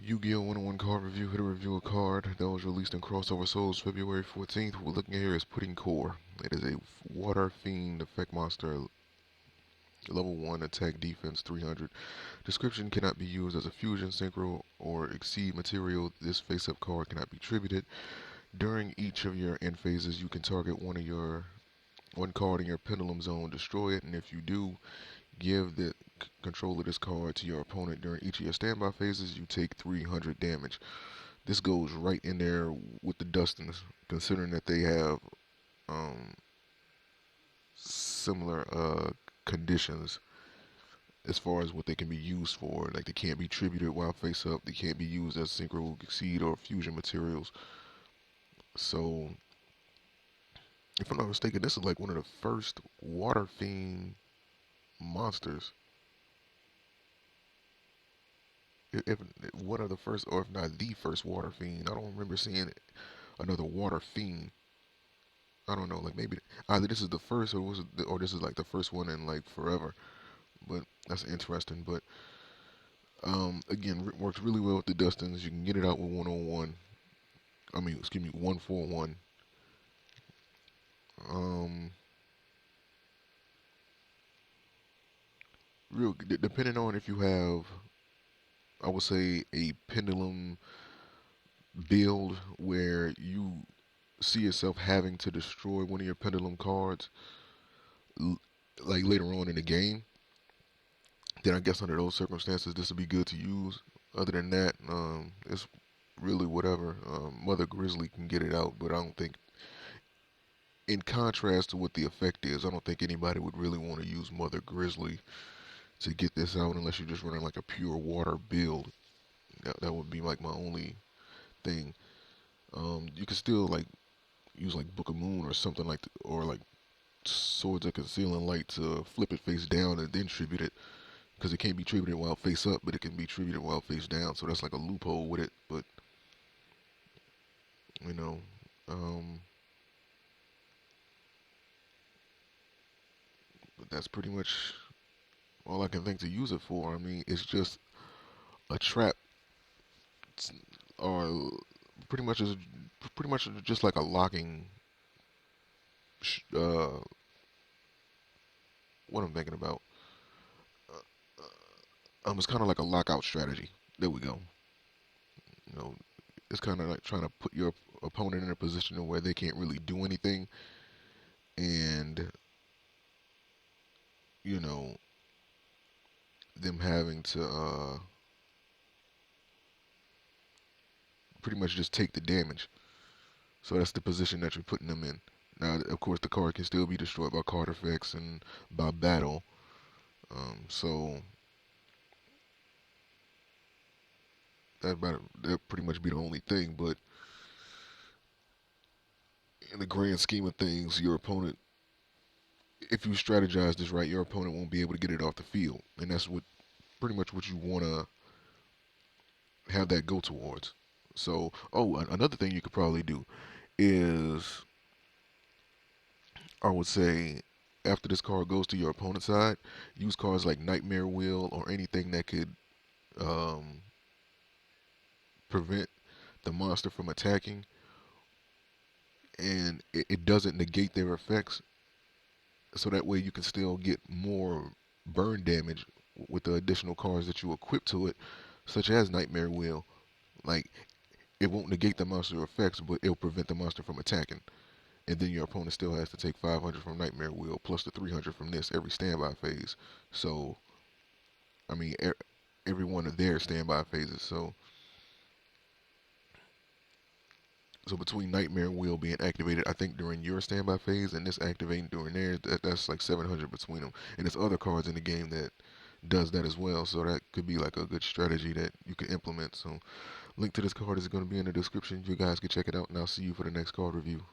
YuGiOh101 card review. Here to review a card that was released in Crossover Souls February 14th. What we're looking at here is Pudding Core. It is a Water Fiend effect monster, level 1, attack defense 300. Description: cannot be used as a fusion, synchro, or exceed material. This face-up card cannot be tributed. During each of your end phases, you can target one card in your pendulum zone, destroy it, and if you do, give the control of this card to your opponent during each of your standby phases. You take 300 damage. This goes right in there with the Dustins, considering that they have similar conditions as far as what they can be used for. Like, they can't be tributed while face up. They can't be used as synchro, exceed, or fusion materials. So, if I'm not mistaken, this is like one of the first Water Fiend monsters. If one of the first, or if not the first Water Fiend. I don't remember seeing another Water Fiend. I don't know, like maybe either this is the first, or this is like the first one in like forever. But that's interesting. But again, works really well with the Dustins. You can get it out with 101. I mean, excuse me, 141. Real depending on if you have, I would say, a pendulum build where you see yourself having to destroy one of your pendulum cards, like later on in the game, then I guess under those circumstances this would be good to use. Other than that, it's really whatever. Mother Grizzly can get it out, but I don't think, in contrast to what the effect is, I don't think anybody would really want to use Mother Grizzly to get this out unless you're just running like a pure water build. That would be like my only thing. You could still like use like Book of Moon or something like, or like Swords of Concealing Light to flip it face down and then tribute it, because it can't be tributed while face up, but it can be tributed while face down. So that's like a loophole with it. But you know, but that's pretty much all I can think to use it for. I mean, it's just a trap, or pretty much just like a locking. What I'm thinking about. It's kind of like a lockout strategy. There we go. You know, it's kind of like trying to put your opponent in a position where they can't really do anything, and you know, them having to pretty much just take the damage. So that's the position that you're putting them in. Now, of course, the card can still be destroyed by card effects and by battle. So that pretty much be the only thing. But in the grand scheme of things, your opponent, if you strategize this right, your opponent won't be able to get it off the field, and that's what pretty much what you want to have that go towards. So, another thing you could probably do is, I would say, after this card goes to your opponent's side, use cards like Nightmare Wheel or anything that could um, prevent the monster from attacking, and it doesn't negate their effects. So that way you can still get more burn damage with the additional cards that you equip to it, such as Nightmare Wheel. Like, it won't negate the monster effects, but it'll prevent the monster from attacking. And then your opponent still has to take 500 from Nightmare Wheel plus the 300 from this every standby phase. So, I mean, every one of their standby phases. So between Nightmare Wheel being activated, I think during your standby phase, and this activating during theirs, that's like 700 between them. And there's other cards in the game that does that as well. So that could be like a good strategy that you can implement. So link to this card is going to be in the description. You guys can check it out, and I'll see you for the next card review.